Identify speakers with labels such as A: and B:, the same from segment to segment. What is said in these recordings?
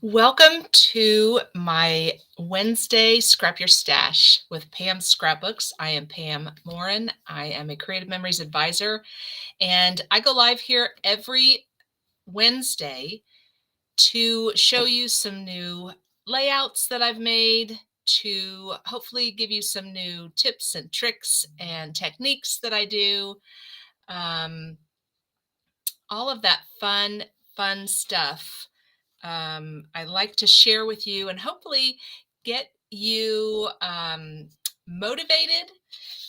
A: Welcome to my Wednesday Scrap Your Stash with Pam's Scrapbooks. I am Pam Morin. I am a Creative Memories advisor, and I go live here every Wednesday to show you some new layouts that I've made, to hopefully give you some new tips and tricks and techniques that I do. All of that fun stuff I like to share with you and hopefully get you motivated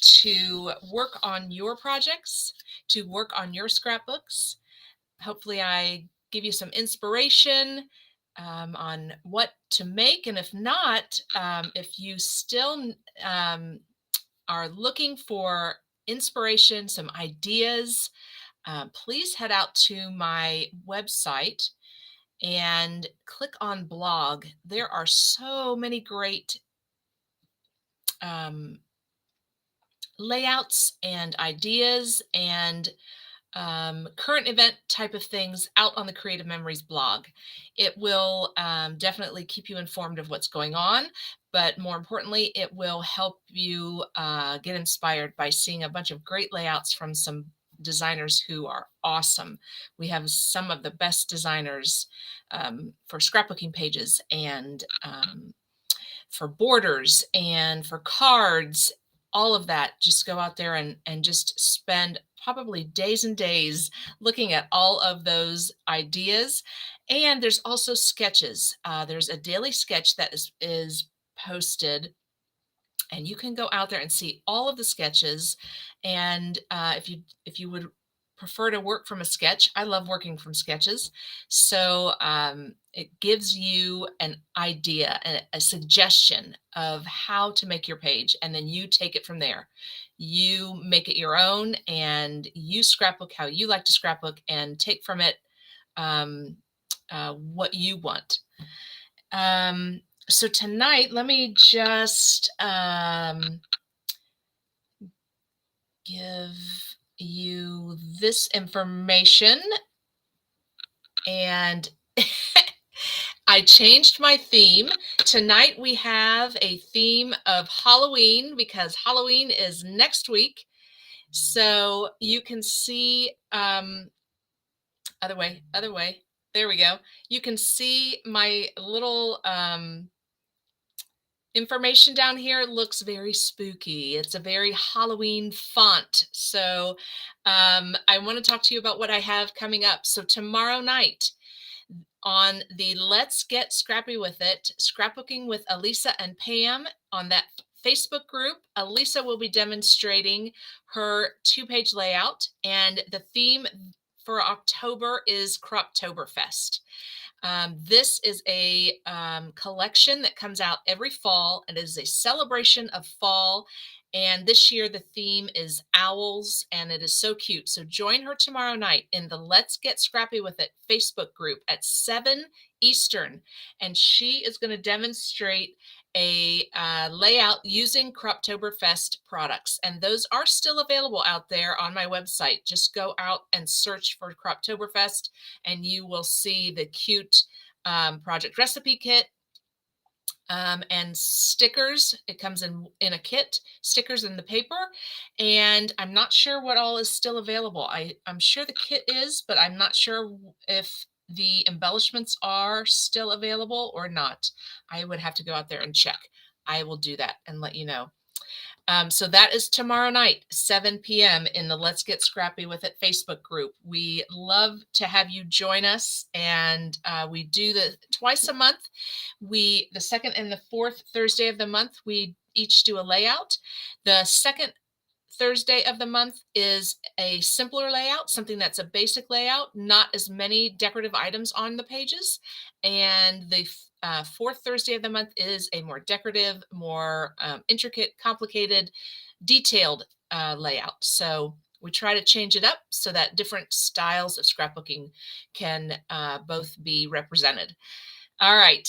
A: to work on your projects, to work on your scrapbooks. Hopefully, I give you some inspiration on what to make. And if not, if you still are looking for inspiration, some ideas, please head out to my website and click on blog. There are so many great um, layouts and ideas and current event type of things out on the Creative Memories blog. It will definitely keep you informed of what's going on, but more importantly, it will help you get inspired by seeing a bunch of great layouts from some designers who are awesome. We have some of the best designers for scrapbooking pages and for borders and for cards, all of that. Just go out there and just spend probably days and days looking at all of those ideas. And there's also sketches. There's a daily sketch that is posted, and you can go out there and see all of the sketches. And if you would prefer to work from a sketch, I love working from sketches. So it gives you an idea, a suggestion of how to make your page, and then you take it from there. You make it your own, and you scrapbook how you like to scrapbook, and take from it what you want. So tonight, let me just give you this information. And I changed my theme. Tonight we have a theme of Halloween because Halloween is next week. So you can see, other way. There we go. You can see my little information down here. Looks very spooky. It's a very Halloween font. So I want to talk to you about what I have coming up. So tomorrow night on the Let's Get Scrappy With It, Scrapbooking with Elisa and Pam, on that Facebook group, Elisa will be demonstrating her 2-page layout, and the theme for October is Croptoberfest. This is a collection that comes out every fall. It is a celebration of fall. And this year, the theme is owls, and it is so cute. So join her tomorrow night in the Let's Get Scrappy With It Facebook group at 7 Eastern. And she is going to demonstrate a layout using Croptoberfest products. And those are still available out there on my website. Just go out and search for Croptoberfest, and you will see the cute project recipe kit and stickers. It comes in a kit, stickers in the paper, and I'm not sure what all is still available. I'm sure the kit is, but I'm not sure if the embellishments are still available or not. I would have to go out there and check. I will do that and let you know. So that is tomorrow night, 7 p.m. in the Let's Get Scrappy With It Facebook group. We love to have you join us, and we do the twice a month. The second and the fourth Thursday of the month, we each do a layout. The second Thursday of the month is a simpler layout, something that's a basic layout, not as many decorative items on the pages. And the fourth Thursday of the month is a more decorative, more intricate, complicated, detailed layout. So we try to change it up so that different styles of scrapbooking can both be represented. All right.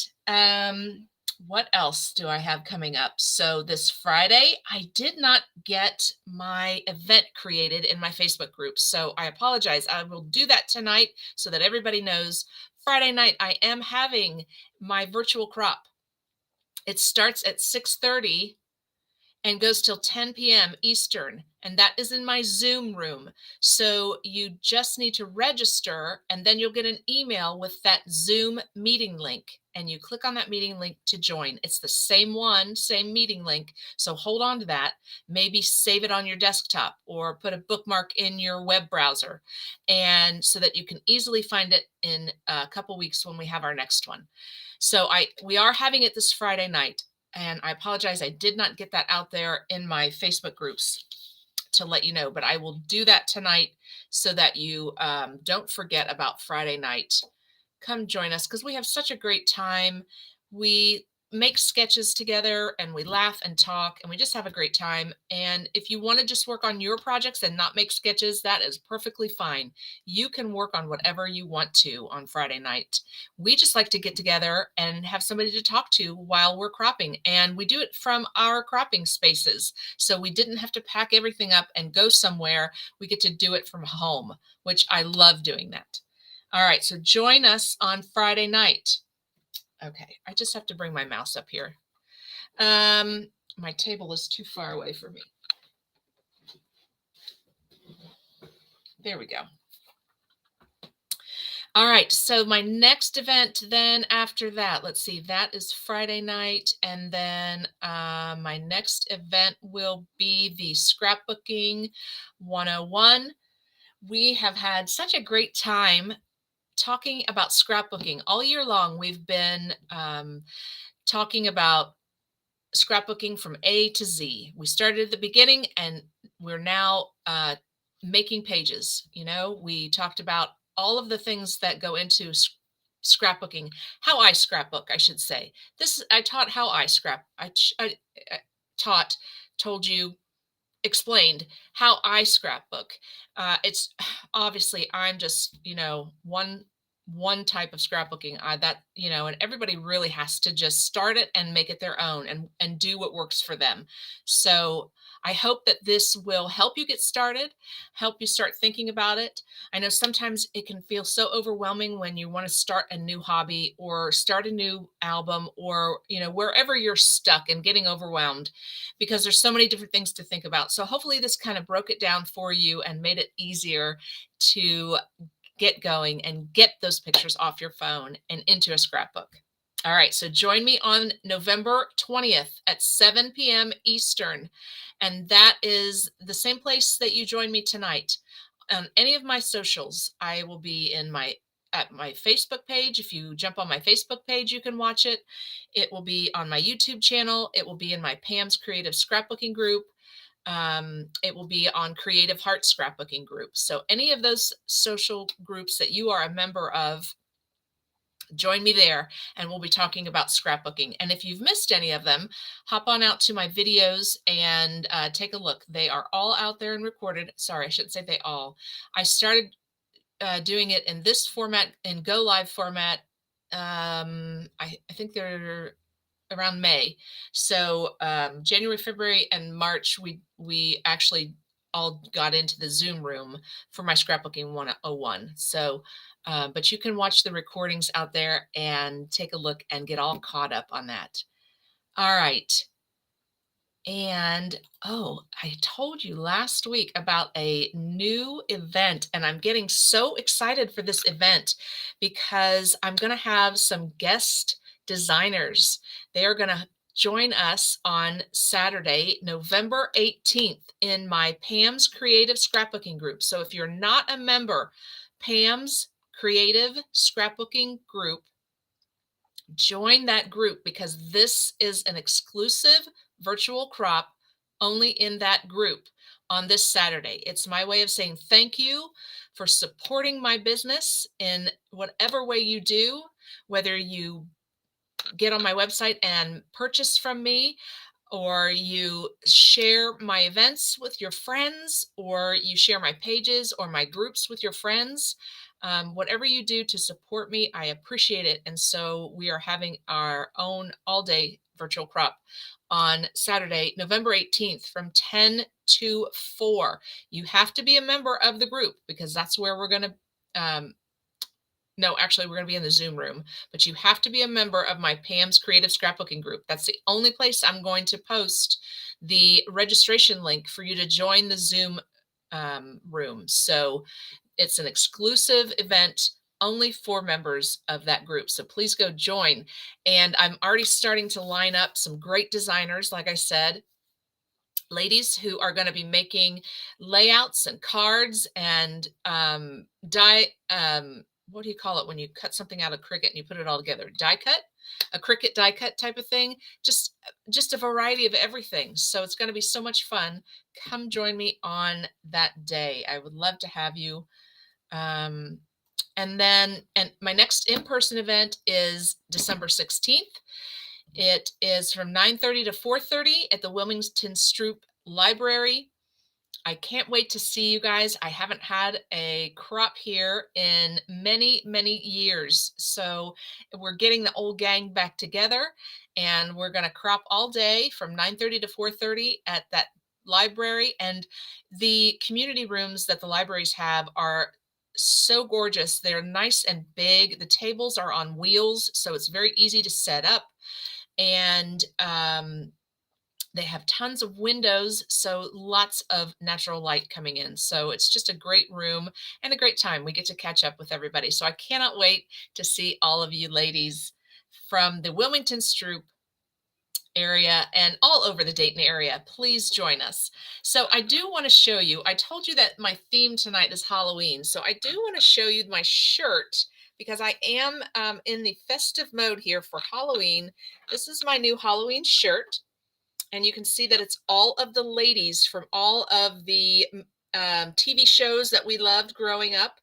A: What else do I have coming up? So this Friday, I did not get my event created in my Facebook group. So I apologize. I will do that tonight so that everybody knows. Friday night, I am having my virtual crop. It starts at 6:30 and goes till 10 p.m. Eastern. And that is in my Zoom room. So you just need to register, and then you'll get an email with that Zoom meeting link. And you click on that meeting link to join. It's the same one, same meeting link. So hold on to that. Maybe save it on your desktop or put a bookmark in your web browser, and so that you can easily find it in a couple weeks when we have our next one. So we are having it this Friday night. And I apologize, I did not get that out there in my Facebook groups to let you know, but I will do that tonight so that you don't forget about Friday night. Come join us because we have such a great time. We make sketches together and we laugh and talk and we just have a great time. And if you want to just work on your projects and not make sketches, that is perfectly fine. You can work on whatever you want to on Friday night. We just like to get together and have somebody to talk to while we're cropping. And we do it from our cropping spaces. So we didn't have to pack everything up and go somewhere. We get to do it from home, which I love doing that. All right, so join us on Friday night. Okay, I just have to bring my mouse up here. My table is too far away for me. There we go. All right, so my next event then after that, let's see, that is Friday night. And then my next event will be the Scrapbooking 101. We have had such a great time talking about scrapbooking all year long. We've been talking about scrapbooking from A to Z. We started at the beginning and we're now making pages. You know, we talked about all of the things that go into scrapbooking, how I scrapbook, I should say. I taught how I I taught, told you, explained how I scrapbook. It's obviously I'm just, one type of scrapbooking that, and everybody really has to just start it and make it their own and do what works for them. So I hope that this will help you get started, help you start thinking about it. I know sometimes it can feel so overwhelming when you want to start a new hobby or start a new album or, wherever you're stuck and getting overwhelmed because there's so many different things to think about. So hopefully this kind of broke it down for you and made it easier to get going and get those pictures off your phone and into a scrapbook. All right, so join me on November 20th at 7 p.m. Eastern. And that is the same place that you joined me tonight. On any of my socials, I will be at my Facebook page. If you jump on my Facebook page, you can watch it. It will be on my YouTube channel. It will be in my Pam's Creative Scrapbooking group. It will be on Creative Heart Scrapbooking group. So any of those social groups that you are a member of, join me there and we'll be talking about scrapbooking. And if you've missed any of them, hop on out to my videos and take a look. They are all out there and recorded. Sorry, I shouldn't say they all. I started doing it in this format, in Go Live format. I think they're around May. So January, February, and March, we actually all got into the Zoom room for my Scrapbooking 101. So, but you can watch the recordings out there and take a look and get all caught up on that. All right. And I told you last week about a new event, and I'm getting so excited for this event because I'm going to have some guest designers. They are going to join us on Saturday, November 18th in my Pam's Creative Scrapbooking group. So if you're not a member, Pam's Creative Scrapbooking group, join that group because this is an exclusive virtual crop only in that group on this Saturday. It's my way of saying thank you for supporting my business in whatever way you do, whether you get on my website and purchase from me, or you share my events with your friends, or you share my pages or my groups with your friends. Whatever you do to support me, I appreciate it. And so we are having our own all-day virtual crop on Saturday, November 18th from 10 to 4. You have to be a member of the group because that's where we're going to No, actually, we're going to be in the Zoom room, but you have to be a member of my Pam's Creative Scrapbooking group. That's the only place I'm going to post the registration link for you to join the Zoom room. So it's an exclusive event only for members of that group. So please go join. And I'm already starting to line up some great designers, like I said, ladies who are going to be making layouts and cards and what do you call it when you cut something out of Cricut and you put it all together? Die cut? A Cricut die cut type of thing. Just a variety of everything. So it's going to be so much fun. Come join me on that day. I would love to have you. And my next in-person event is December 16th. It is from 9:30 to 4:30 at the Wilmington Stroop Library. I can't wait to see you guys. I haven't had a crop here in many, many years. So we're getting the old gang back together, and we're going to crop all day from 9:30 to 4:30 at that library. And the community rooms that the libraries have are so gorgeous. They're nice and big. The tables are on wheels, so it's very easy to set up. And they have tons of windows, so lots of natural light coming in. So it's just a great room and a great time. We get to catch up with everybody. So I cannot wait to see all of you ladies from the Wilmington Stroop area and all over the Dayton area. Please join us. So I do want to show you, I told you that my theme tonight is Halloween. So I do want to show you my shirt because I am in the festive mode here for Halloween. This is my new Halloween shirt. And you can see that it's all of the ladies from all of the TV shows that we loved growing up.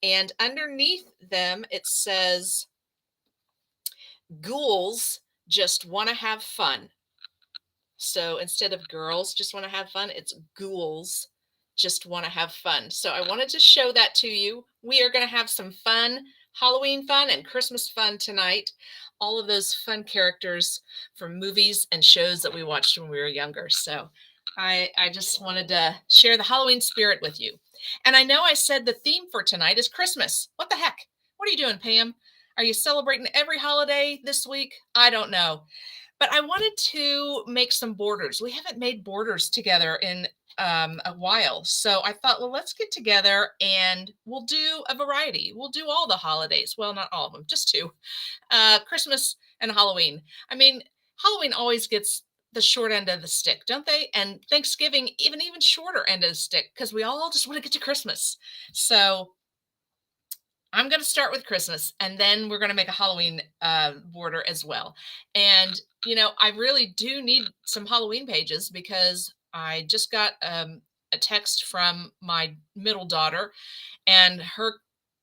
A: And underneath them, it says, "Ghouls just want to have fun." So instead of "girls just want to have fun," it's "ghouls just want to have fun." So I wanted to show that to you. We are going to have some fun, Halloween fun and Christmas fun tonight. All of those fun characters from movies and shows that we watched when we were younger. So I just wanted to share the Halloween spirit with you. And I know I said the theme for tonight is Christmas. What the heck? What are you doing, Pam? Are you celebrating every holiday this week? I don't know. But I wanted to make some borders. We haven't made borders together in a while. So I thought, well, let's get together and we'll do a variety. We'll do all the holidays. Well, not all of them, just two. Christmas and Halloween. I mean, Halloween always gets the short end of the stick, don't they? And Thanksgiving, even shorter end of the stick, because we all just want to get to Christmas. So I'm going to start with Christmas, and then we're going to make a Halloween border as well. And, I really do need some Halloween pages because I just got a text from my middle daughter, and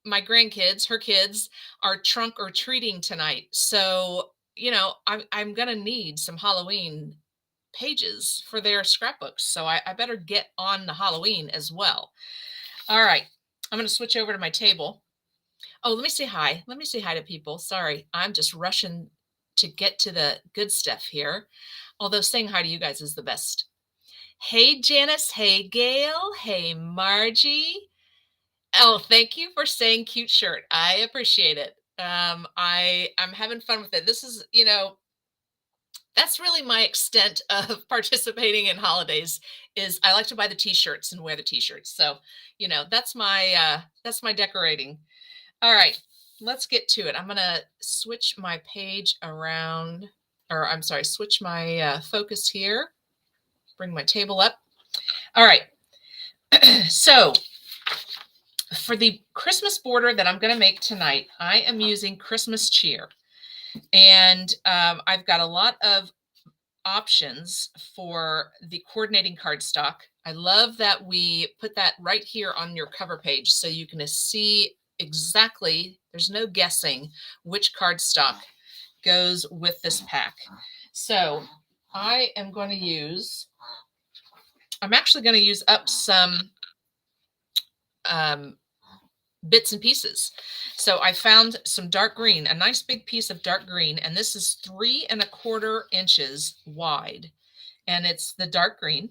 A: my grandkids, her kids, are trunk or treating tonight. So, I'm going to need some Halloween pages for their scrapbooks. So I better get on the Halloween as well. All right. I'm going to switch over to my table. Oh, let me say hi. Let me say hi to people. Sorry, I'm just rushing to get to the good stuff here. Although saying hi to you guys is the best. Hey, Janice. Hey, Gail. Hey, Margie. Oh, thank you for saying cute shirt. I appreciate it. I'm having fun with it. This is, that's really my extent of participating in holidays is I like to buy the t-shirts and wear the t-shirts. So, that's my decorating. All right, let's get to it. I'm going to switch my page around, or I'm sorry, switch my focus here. Bring my table up. All right. So for the Christmas border that I'm going to make tonight, I am using Christmas cheer. And I've got a lot of options for the coordinating cardstock. I love that we put that right here on your cover page so you can see exactly, there's no guessing which cardstock goes with this pack. So I'm actually going to use up some bits and pieces. So I found some dark green, a nice big piece of dark green, and this is 3 1/4 inches wide, and it's the dark green.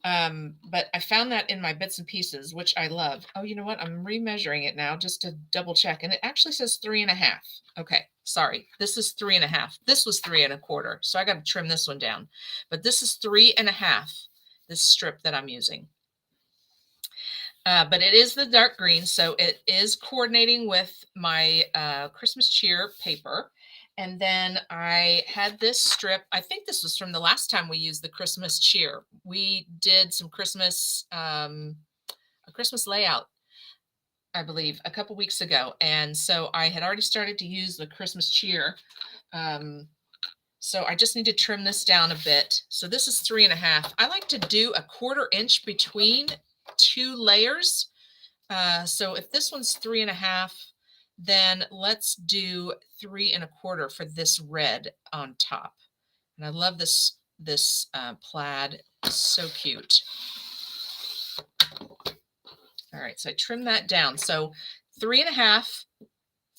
A: But I found that in my bits and pieces, which I love. Oh, you know what? I'm remeasuring it now just to double check. And it actually says 3.5. Okay, sorry. This is 3.5. This was 3.25. So I got to trim this one down. But this is 3.5, this strip that I'm using. But it is the dark green, so it is coordinating with my Christmas cheer paper. And then I had this strip. I think this was from the last time we used the Christmas cheer. We did some a Christmas layout, I believe, a couple weeks ago. And so I had already started to use the Christmas cheer. So I just need to trim this down a bit. So this is 3.5. I like to do a 1/4 inch between 2 layers. So if this one's 3.5, then let's do 3.25 for this red on top. And I love this plaid. So cute. All right, so I trim that down. So 3.5,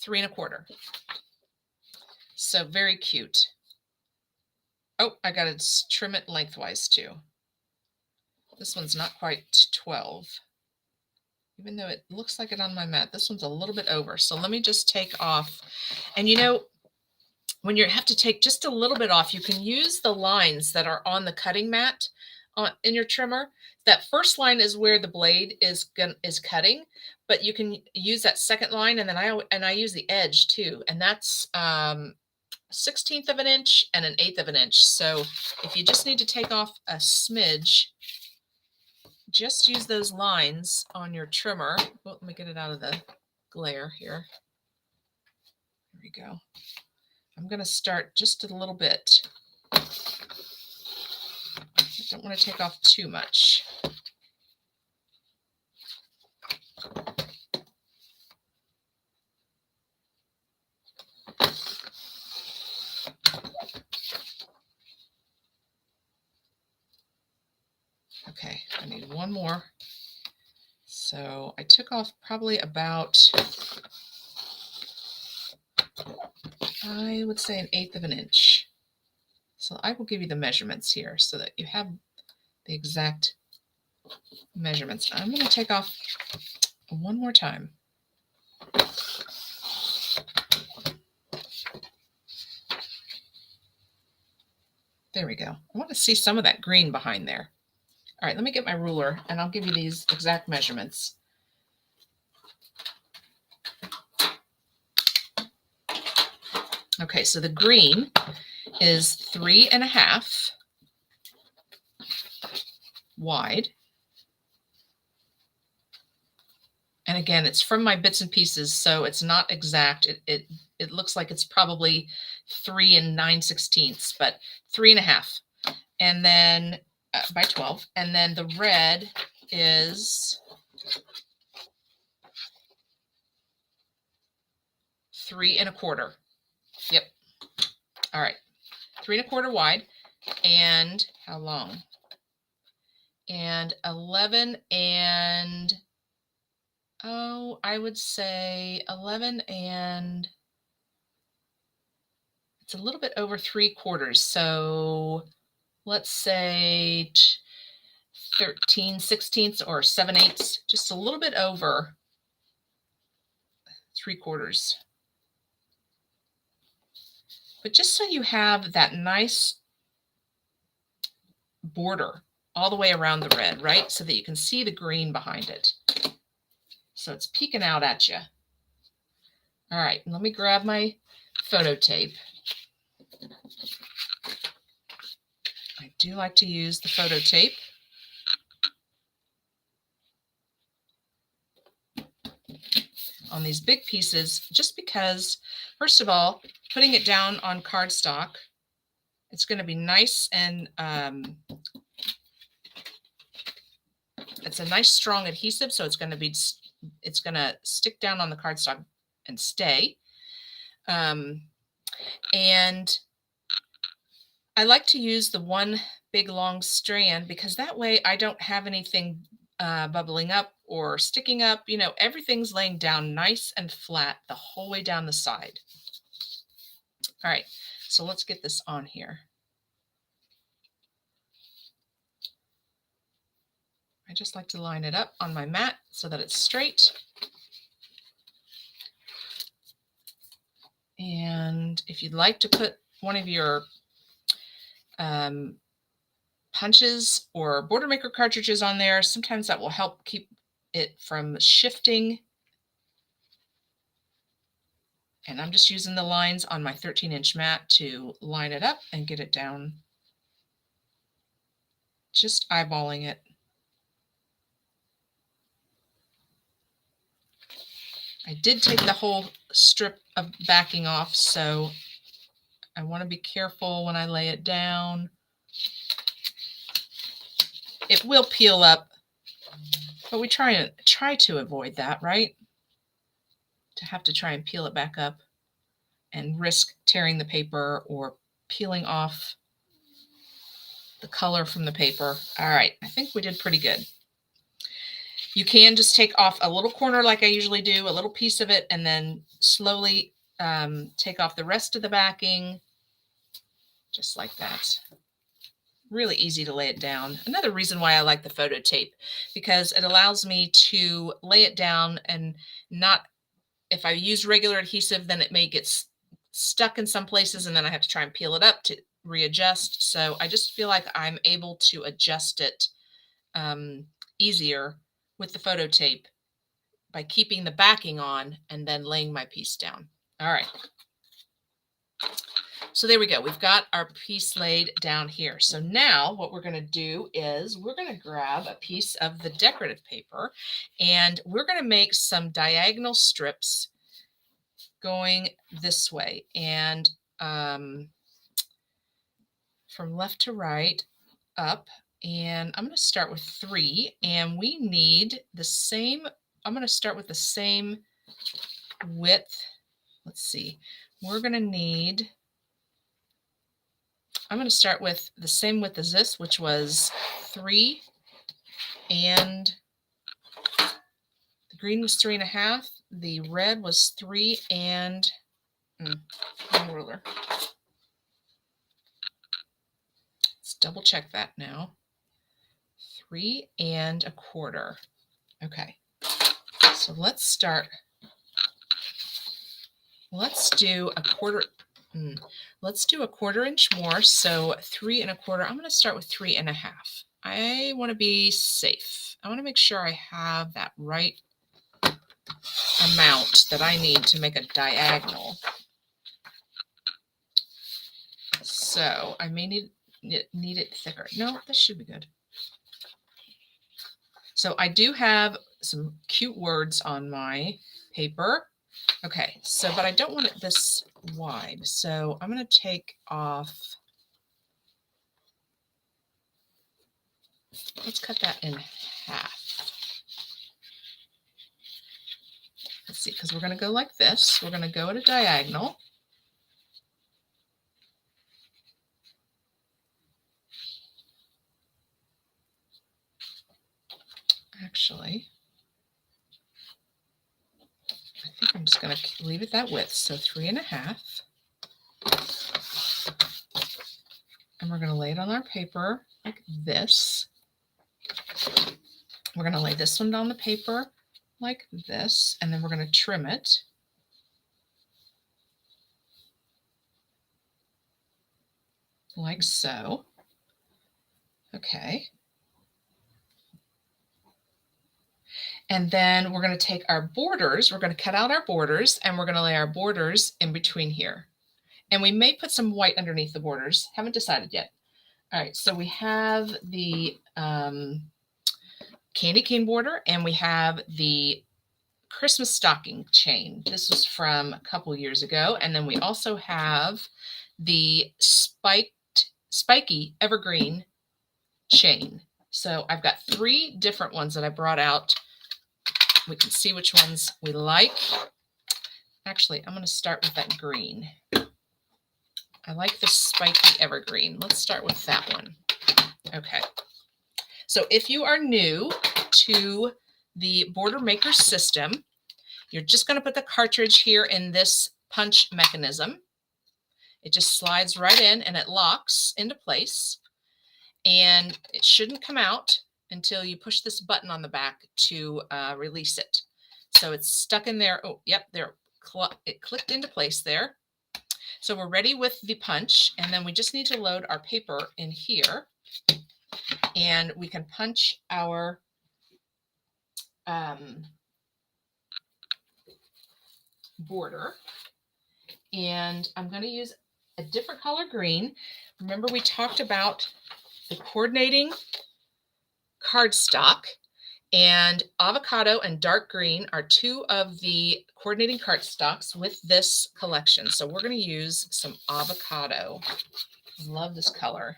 A: 3.25. So very cute. Oh, I got to trim it lengthwise too. This one's not quite 12. Even though it looks like it on my mat, this one's a little bit over. So let me just take off. And you know, when you have to take just a little bit off, you can use the lines that are on the cutting mat in your trimmer. That first line is where the blade is cutting, but you can use that second line, and then I use the edge too, and that's 1/16 of an inch and 1/8 of an inch. So if you just need to take off a smidge, just use those lines on your trimmer. Well, let me get it out of the glare here. There we go. I'm going to start just a little bit. I don't want to take off too much. Okay, I need one more. So I took off probably about, I would say 1/8 of an inch. So I will give you the measurements here so that you have the exact measurements. I'm going to take off one more time. There we go. I want to see some of that green behind there. All right, let me get my ruler and I'll give you these exact measurements. Okay, so the green is 3.5 wide. And again, it's from my bits and pieces, so it's not exact. It looks like it's probably 3 9/16, but 3.5. And then by 12. And then the red is 3.25. Yep. All right. 3.25 wide. And how long? And 11 and, oh, I would say 11 and, it's a little bit over 3/4. So let's say 13/16 or 7/8, just a little bit over 3/4. But just so you have that nice border all the way around the red, right? So that you can see the green behind it. So it's peeking out at you. All right, let me grab my photo tape. I do like to use the photo tape. On these big pieces, just because, first of all, putting it down on cardstock, it's going to be nice and it's a nice strong adhesive, so it's going to stick down on the cardstock and stay. And I like to use the one big long strand because that way I don't have anything bubbling up or sticking up. You know, everything's laying down nice and flat the whole way down the side. All right, so let's get this on here. just like to line it up on my mat so that it's straight. And if you'd like to put one of your punches or Border Maker cartridges on there, sometimes that will help keep it from shifting. And I'm just using the lines on my 13-inch mat to line it up and get it down. Just eyeballing it. I did take the whole strip of backing off, so I want to be careful when I lay it down. It will peel up, but we try to avoid that, right? To have to try and peel it back up and risk tearing the paper or peeling off the color from the paper. All right, I think we did pretty good. You can just take off a little corner like I usually do, a little piece of it, and then slowly take off the rest of the backing, just like that. Really easy to lay it down. Another reason why I like the photo tape, because it allows me to lay it down and not, if I use regular adhesive, then it may get stuck in some places and then I have to try and peel it up to readjust. So I just feel like I'm able to adjust it easier with the photo tape by keeping the backing on and then laying my piece down. All right. So there we go. We've got our piece laid down here. So now what we're going to do is we're going to grab a piece of the decorative paper and we're going to make some diagonal strips going this way. And from left to right up. And I'm going to start with 3. And we need the same. I'm going to start with the same width. Let's see. We're going to need, I'm going to start with the same width as this, which was 3. And the green was 3.5. The red was 3 and ruler. Let's double check that now. 3 1/4. Okay. So let's start. Let's do a quarter. Let's do a 1/4 inch more. So 3 1/4. I'm going to start with 3 1/2. I want to be safe. I want to make sure I have that right amount that I need to make a diagonal. So I may need it thicker. No, this should be good. So I do have some cute words on my paper. Okay, so, but I don't want it this wide. So I'm going to take off. Let's cut that in half. Let's see, because we're going to go like this. We're going to go at a diagonal. Actually, I think I'm just going to leave it that width. So 3 1/2. And we're going to lay it on our paper like this. We're going to lay this one on the paper like this, and then we're going to trim it. Like so. Okay. And then we're going to take our borders, we're going to cut out our borders, and we're going to lay our borders in between here. And we may put some white underneath the borders. Haven't decided yet. All right, so we have the candy cane border, and we have the Christmas stocking chain. This was from a couple years ago. And then we also have the Spikey Evergreen chain. So I've got 3 different ones that I brought out. We can see which ones we like. Actually, I'm going to start with that green. I like the Spikey Evergreen. Let's start with that one. Okay. So if you are new to the Border Maker system, you're just going to put the cartridge here in this punch mechanism. It just slides right in and it locks into place. And it shouldn't come out until you push this button on the back to release it. So it's stuck in there. Oh, yep, there. It clicked into place there. So we're ready with the punch, and then we just need to load our paper in here, and we can punch our border. And I'm going to use a different color green. Remember, we talked about the coordinating cardstock, and avocado and dark green are two of the coordinating cardstocks with this collection. So we're going to use some avocado. I love this color.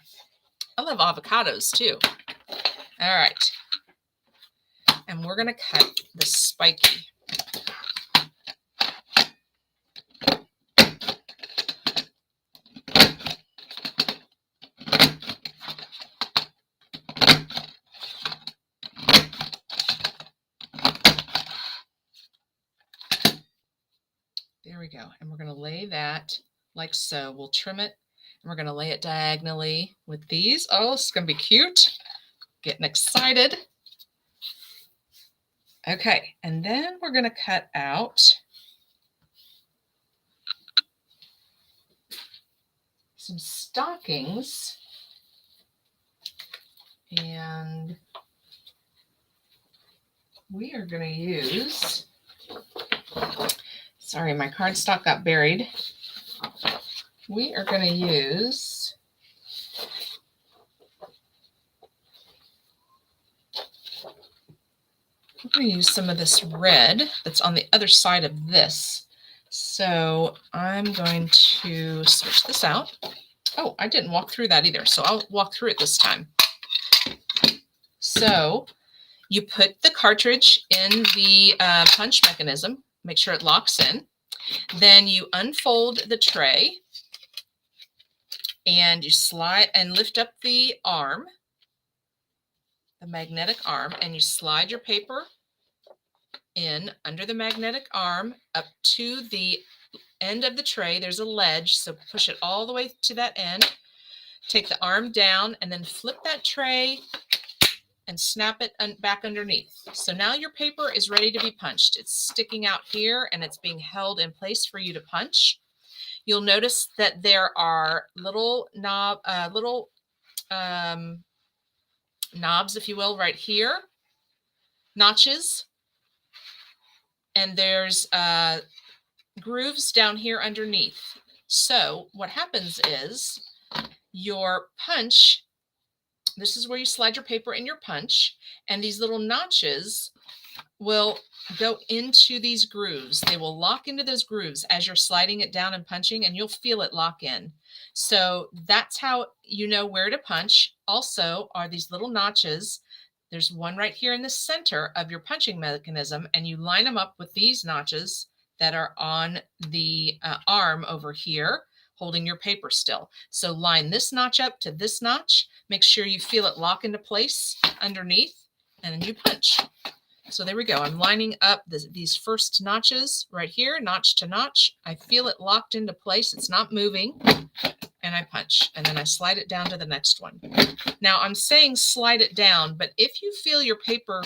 A: I love avocados too. All right. And we're going to cut the spiky. There we go. And we're going to lay that like so. We'll trim it, and we're going to lay it diagonally with these. Oh, it's going to be cute. Getting excited. Okay, and then we're going to cut out some stockings, and we are going to use, sorry, my cardstock got buried. We are going to use some of this red that's on the other side of this. So I'm going to switch this out. Oh, I didn't walk through that either, so I'll walk through it this time. So you put the cartridge in the punch mechanism, make sure it locks in. Then you unfold the tray, and you slide and lift up the arm, the magnetic arm, and you slide your paper in under the magnetic arm up to the end of the tray. There's a ledge, so push it all the way to that end. Take the arm down and then flip that tray and snap it back underneath. So now your paper is ready to be punched. It's sticking out here, and it's being held in place for you to punch. You'll notice that there are little knobs, if you will, right here, notches, and there's grooves down here underneath. So what happens is your punch, this is where you slide your paper in your punch, and these little notches will go into these grooves. They will lock into those grooves as you're sliding it down and punching, and you'll feel it lock in. So that's how you know where to punch. Also are these little notches. There's one right here in the center of your punching mechanism, and you line them up with these notches that are on the arm over here, holding your paper still. So line this notch up to this notch. Make sure you feel it lock into place underneath, and then you punch. So there we go. I'm lining up these first notches right here, notch to notch. I feel it locked into place. It's not moving. And I punch. And then I slide it down to the next one. Now I'm saying slide it down, but if you feel your paper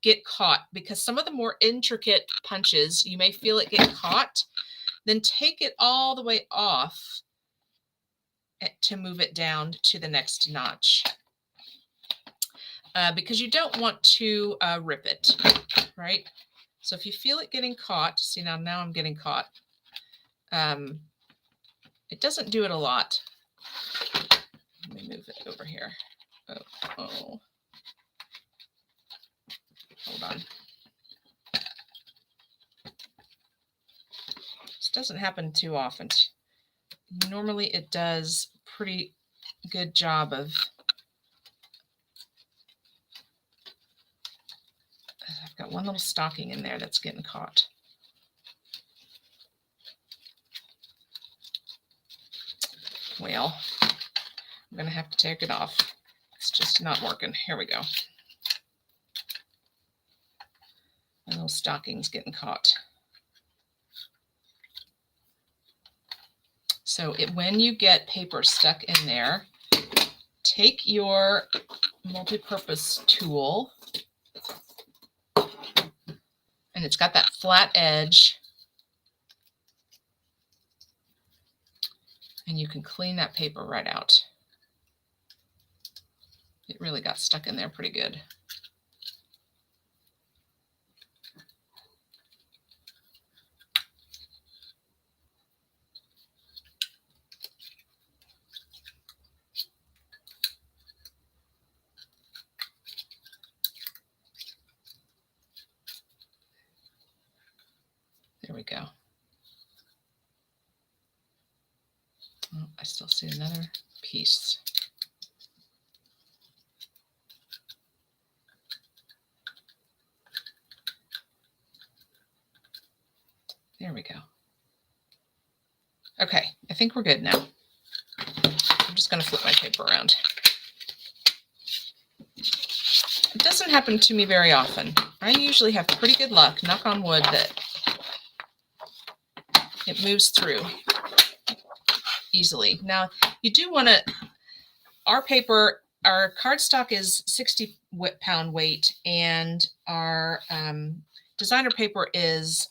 A: get caught, because some of the more intricate punches, you may feel it get caught, then take it all the way off to move it down to the next notch. Because you don't want to rip it, right? So if you feel it getting caught, see now I'm getting caught. It doesn't do it a lot. Let me move it over here. Oh. Hold on. This doesn't happen too often. Normally it does a pretty good job of I've got one little stocking in there that's getting caught. Well, I'm going to have to take it off. It's just not working. Here we go. My little stocking's getting caught. So when you get paper stuck in there, take your multi-purpose tool. And it's got that flat edge. And you can clean that paper right out. It really got stuck in there pretty good. There we go. Oh, I still see another piece. There we go. Okay, I think we're good now. I'm just going to flip my paper around. It doesn't happen to me very often. I usually have pretty good luck, knock on wood, that it moves through easily. Now, you do want to, our paper, our cardstock is 60 pound weight, and our designer paper is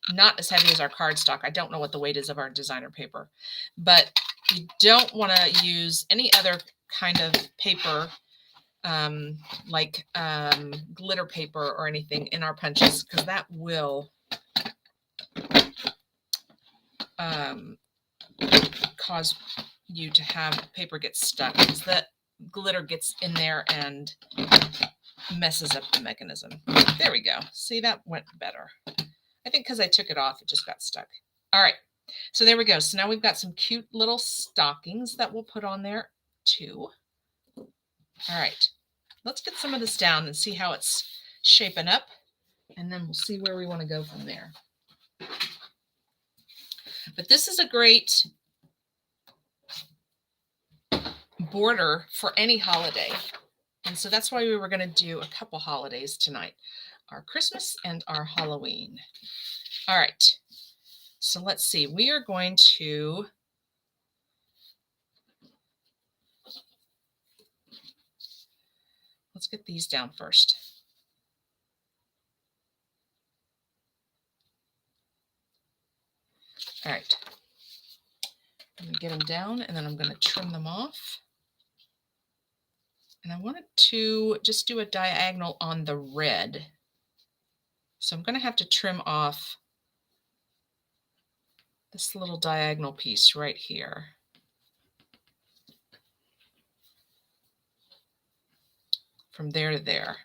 A: not as heavy as our cardstock. I don't know what the weight is of our designer paper, but you don't want to use any other kind of paper like glitter paper or anything in our punches, because that will cause you to have paper get stuck, because that glitter gets in there and messes up the mechanism. There we go. See, that went better. I think because I took it off, it just got stuck. All right, so there we go. So now we've got some cute little stockings that we'll put on there too. All right, let's get some of this down and see how it's shaping up, and then we'll see where we want to go from there. But this is a great border for any holiday. And so that's why we were going to do a couple holidays tonight, our Christmas and our Halloween. All right, so let's see. We are going to let's get these down first. All right, I'm going to get them down, and then I'm going to trim them off. And I wanted to just do a diagonal on the red. So I'm going to have to trim off this little diagonal piece right here. From there to there.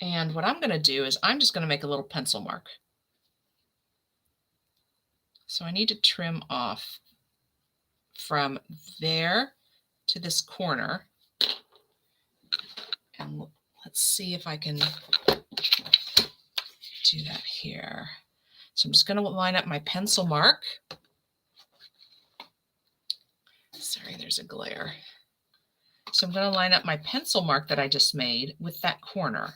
A: And what I'm going to do is I'm just going to make a little pencil mark. So I need to trim off from there to this corner. And let's see if I can do that here. So I'm just going to line up my pencil mark. Sorry, there's a glare. So I'm going to line up my pencil mark that I just made with that corner.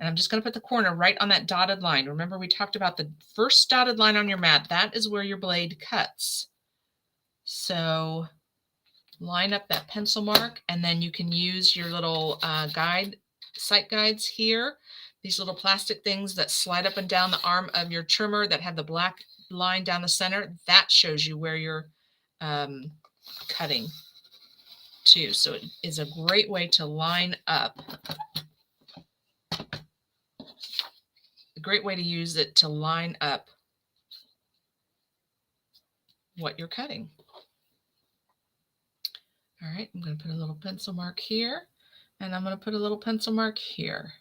A: And I'm just going to put the corner right on that dotted line. Remember, we talked about the first dotted line on your mat. That is where your blade cuts. So line up that pencil mark, and then you can use your little sight guides here. These little plastic things that slide up and down the arm of your trimmer that have the black line down the center. That shows you where you're cutting too. So it is a great way to line up. A great way to use it to line up what you're cutting. All right, I'm going to put a little pencil mark here, and I'm going to put a little pencil mark here.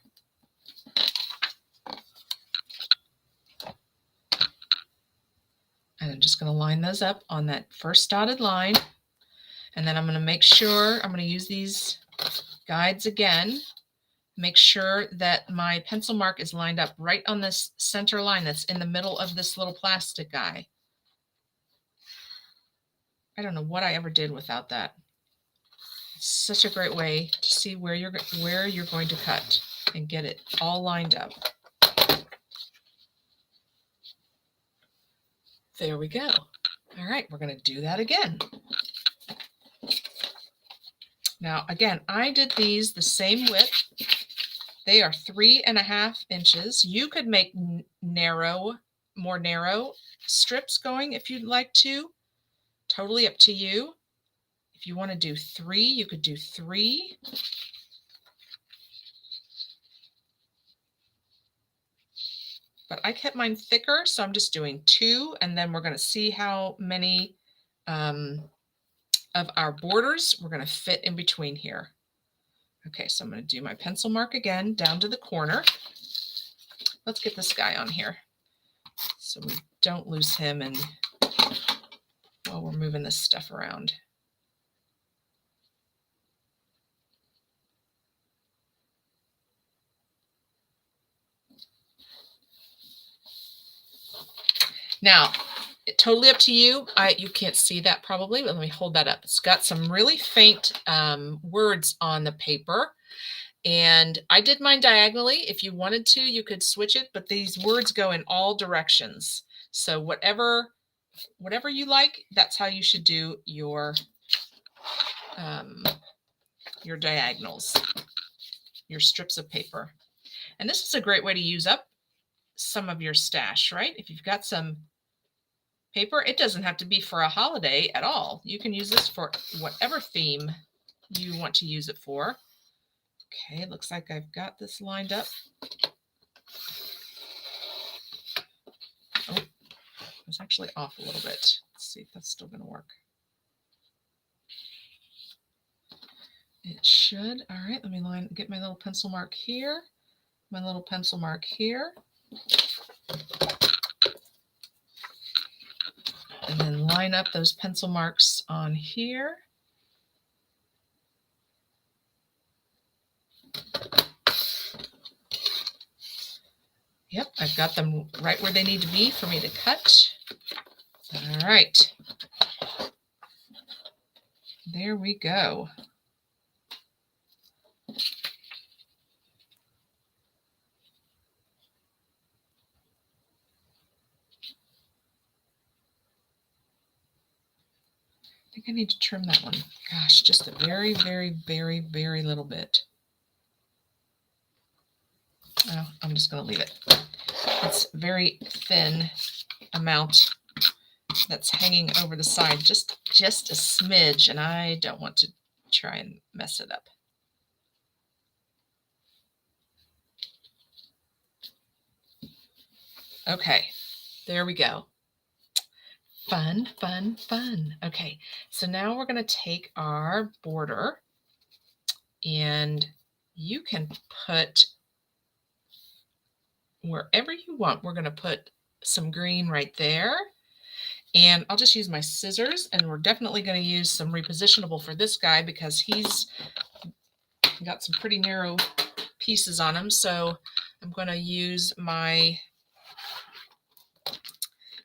A: And I'm just going to line those up on that first dotted line. And then I'm going to make sure, I'm going to use these guides again. Make sure that my pencil mark is lined up right on this center line that's in the middle of this little plastic guy. I don't know what I ever did without that. It's such a great way to see where you're going to cut and get it all lined up. There we go. All right, we're going to do that again. Now, again, I did these the same width. They are 3.5 inches. You could make more narrow strips going if you'd like to. Totally up to you. If you want to do 3, you could do 3. But I kept mine thicker, so I'm just doing 2, and then we're going to see how many of our borders we're going to fit in between here. Okay, so I'm going to do my pencil mark again down to the corner. Let's get this guy on here so we don't lose him and while we're moving this stuff around. Now, totally up to you. You can't see that probably, but let me hold that up. It's got some really faint words on the paper. And I did mine diagonally. If you wanted to, you could switch it, but these words go in all directions. So whatever you like, that's how you should do your diagonals, your strips of paper. And this is a great way to use up some of your stash, right? If you've got some paper, it doesn't have to be for a holiday at all. You can use this for whatever theme you want to use it for. Okay, looks like I've got this lined up. Oh, it was actually off a little bit. Let's see if that's still going to work. It should. All right, let me get my little pencil mark here, my little pencil mark here. And then line up those pencil marks on here. Yep, I've got them right where they need to be for me to cut. All right. There we go. I think I need to trim that one. Gosh, just a very, very, very, very little bit. Oh, I'm just going to leave it. It's a very thin amount that's hanging over the side, just a smidge, and I don't want to try and mess it up. Okay, there we go. Fun, fun, fun. Okay, so now we're going to take our border, and you can put wherever you want. We're going to put some green right there. And I'll just use my scissors, and we're definitely going to use some repositionable for this guy because he's got some pretty narrow pieces on him. So I'm going to use my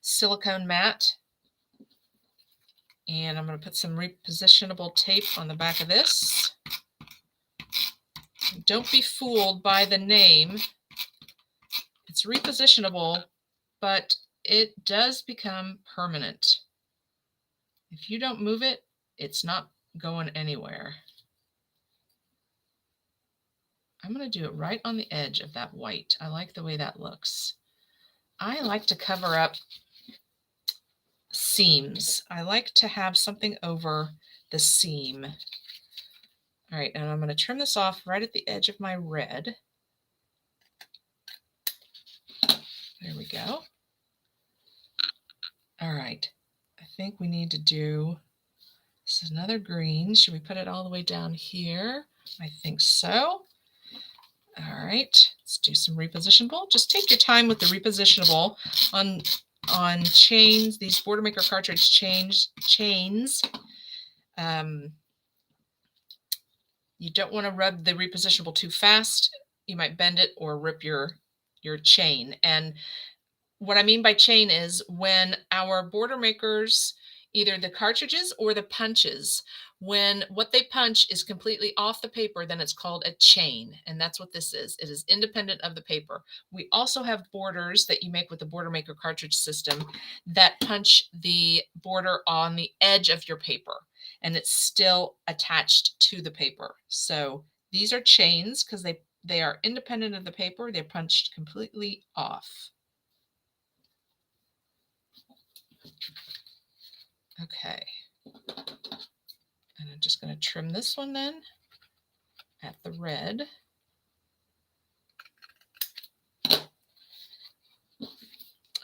A: silicone mat, and I'm going to put some repositionable tape on the back of this. Don't be fooled by the name. It's repositionable, but it does become permanent. If you don't move it, it's not going anywhere. I'm going to do it right on the edge of that white. I like the way that looks. I like to cover up seams. I like to have something over the seam. All right, and I'm going to trim this off right at the edge of my red. There we go. All right, I think we need to do, this is another green. Should we put it all the way down here? I think so. All right, let's do some repositionable. Just take your time with the repositionable on chains, these Border Maker cartridge chains. You don't want to rub the repositionable too fast. You might bend it or rip your chain. And what I mean by chain is when our border makers, either the cartridges or the punches, when what they punch is completely off the paper, then it's called a chain. And that's what this is. It is independent of the paper. We also have borders that you make with the Border Maker Cartridge System that punch the border on the edge of your paper. and it's still attached to the paper. So these are chains because they are independent of the paper. They're punched completely off. Okay. And I'm just going to trim this one then at the red.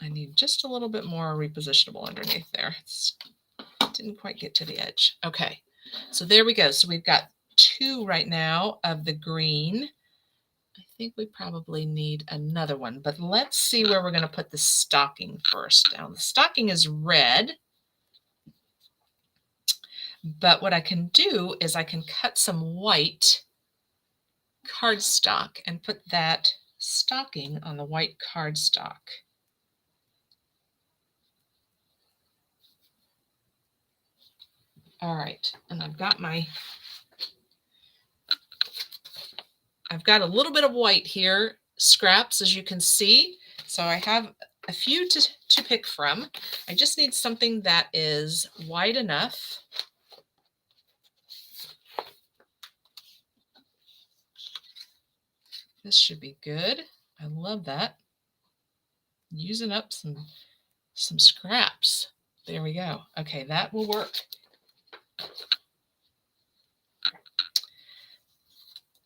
A: I need just a little bit more repositionable underneath there. Didn't quite get to the edge. Okay, so there we go. So we've got 2 right now of the green. I think we probably need another one, but let's see where we're going to put the stocking first. Now the stocking is red, but what I can do is I can cut some white cardstock and put that stocking on the white cardstock. All right, and I've got a little bit of white here, scraps, as you can see. So I have a few to pick from. I just need something that is wide enough. This should be good. I love that. Using up some scraps. There we go. Okay, that will work.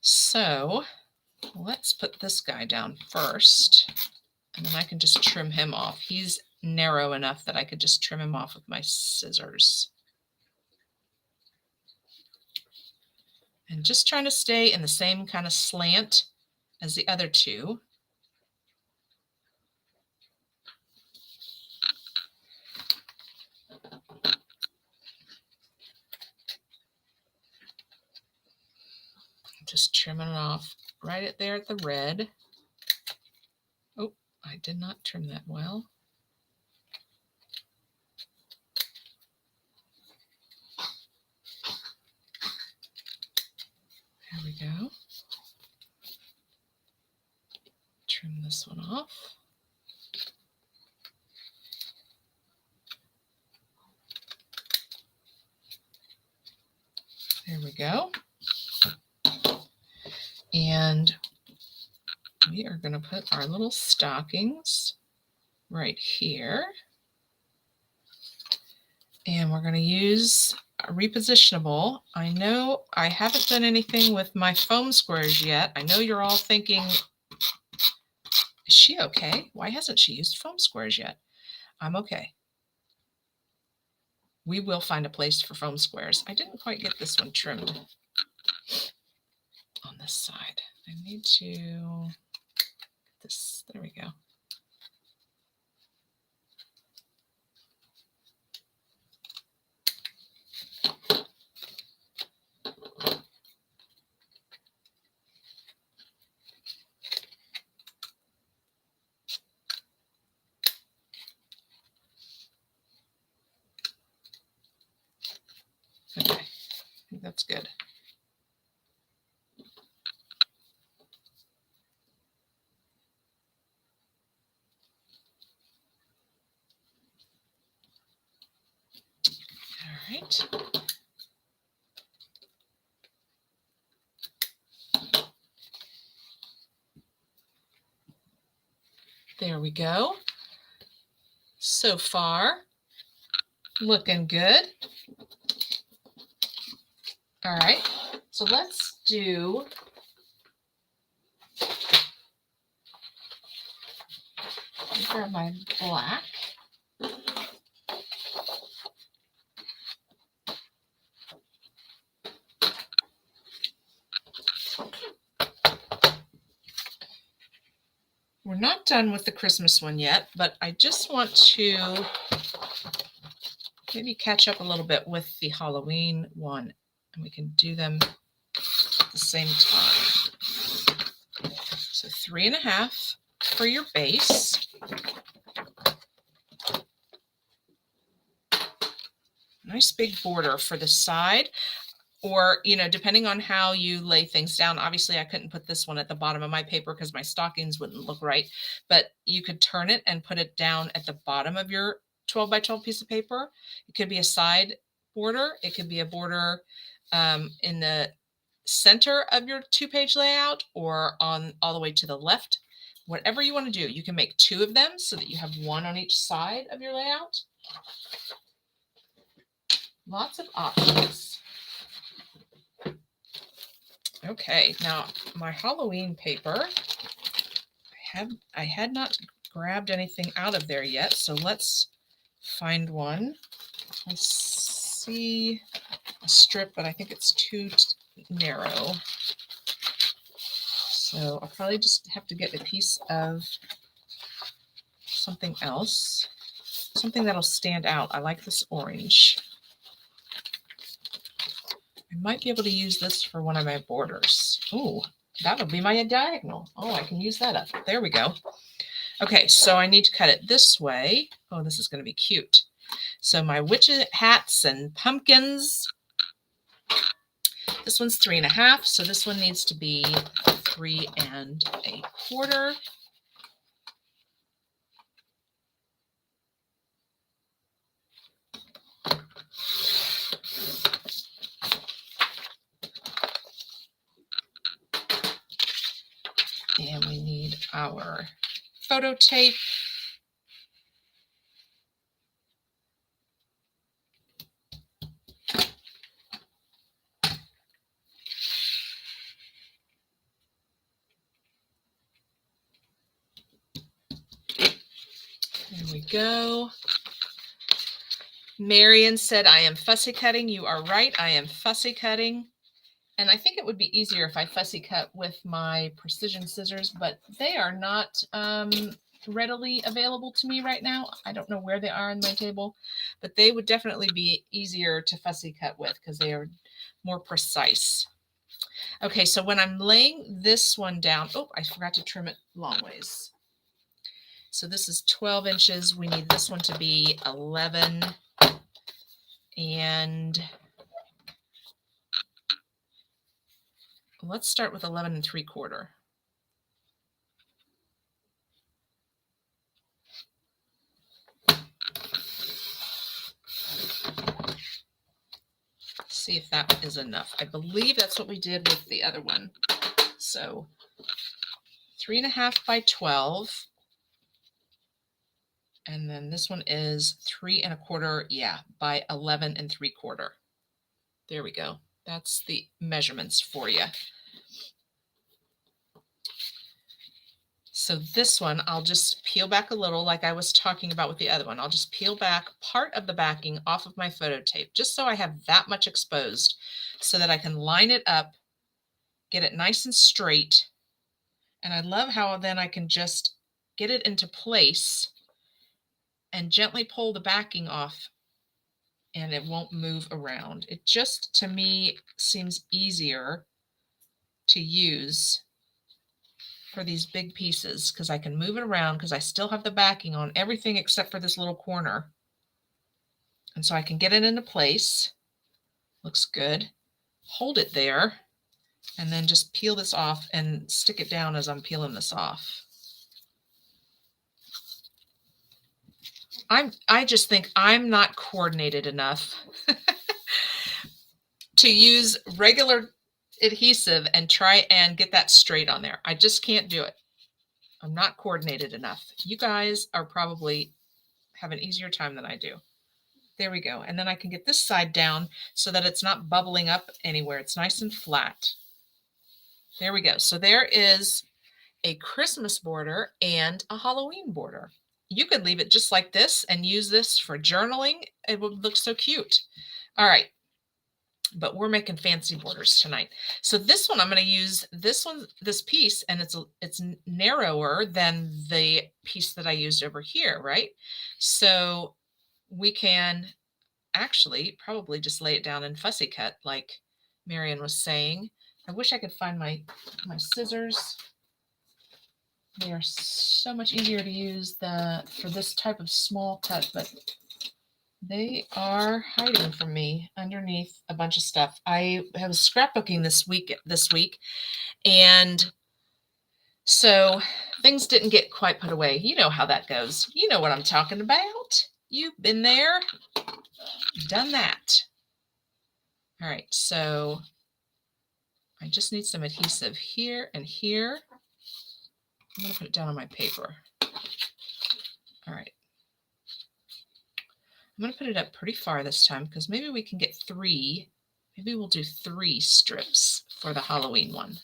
A: So let's put this guy down first, and then I can just trim him off. He's narrow enough that I could just trim him off with my scissors. And just trying to stay in the same kind of slant as the other 2. Just trimming it off right there at the red. Oh, I did not trim that well. There we go. Trim this one off. There we go. And we are going to put our little stockings right here. And we're going to use a repositionable. I know I haven't done anything with my foam squares yet. I know you're all thinking, is she okay? Why hasn't she used foam squares yet? I'm okay. We will find a place for foam squares. I didn't quite get this one trimmed on this side. I need to, there we go. Okay, I think that's good. All right. There we go. So far, looking good. All right, so let's do for my black. We're not done with the Christmas one yet, but I just want to maybe catch up a little bit with the Halloween one, and we can do them at the same time. So 3.5 for your base. Nice big border for the side. Or, you know, depending on how you lay things down, obviously I couldn't put this one at the bottom of my paper because my stockings wouldn't look right, but you could turn it and put it down at the bottom of your 12 by 12 piece of paper. It could be a side border. It could be a border in the center of your 2-page layout or on all the way to the left. Whatever you want to do, you can make 2 of them so that you have 1 on each side of your layout. Lots of options. Okay, now my Halloween paper, I had not grabbed anything out of there yet, so let's find one. I see a strip, but I think it's too narrow. So I'll probably just have to get a piece of something else, something that'll stand out. I like this orange. I might be able to use this for one of my borders. Oh, that'll be my diagonal. Oh, I can use that up. There we go. Okay, so I need to cut it this way. Oh, this is going to be cute. So my witch hats and pumpkins. This one's 3.5, so this one needs to be 3.25. And we need our photo tape. There we go. Marion said, I am fussy cutting. You are right. I am fussy cutting. And I think it would be easier if I fussy cut with my precision scissors, but they are not readily available to me right now. I don't know where they are on my table, but they would definitely be easier to fussy cut with because they are more precise. Okay, so when I'm laying this one down, oh, I forgot to trim it long ways. So this is 12 inches. We need this one to be 11. And let's start with 11.75. See if that is enough. I believe that's what we did with the other one. So 3.5 by 12. And then this one is 3.25, yeah, by 11.75. There we go. That's the measurements for you. So this one, I'll just peel back a little like I was talking about with the other one. I'll just peel back part of the backing off of my photo tape, just so I have that much exposed so that I can line it up, get it nice and straight. And I love how then I can just get it into place and gently pull the backing off and it won't move around. It just, to me, seems easier to use for these big pieces because I can move it around because I still have the backing on everything except for this little corner. And so I can get it into place. Looks good. Hold it there and then just peel this off and stick it down as I'm peeling this off. I just think I'm not coordinated enough to use regular adhesive and try and get that straight on there. I just can't do it. I'm not coordinated enough. You guys are probably have an easier time than I do. There we go. And then I can get this side down so that it's not bubbling up anywhere. It's nice and flat. There we go. So there is a Christmas border and a Halloween border. You could leave it just like this and use this for journaling. It would look so cute. All right. But we're making fancy borders tonight. So this one, I'm going to use this piece, and it's narrower than the piece that I used over here, right? So we can actually probably just lay it down and fussy cut like Marion was saying. I wish I could find my scissors. They are so much easier to use for this type of small cut, but they are hiding from me underneath a bunch of stuff. I was scrapbooking this week, and so things didn't get quite put away. You know how that goes. You know what I'm talking about. You've been there, done that. All right, so I just need some adhesive here and here. I'm going to put it down on my paper. All right. I'm going to put it up pretty far this time because maybe we can get 3. Maybe we'll do 3 strips for the Halloween one.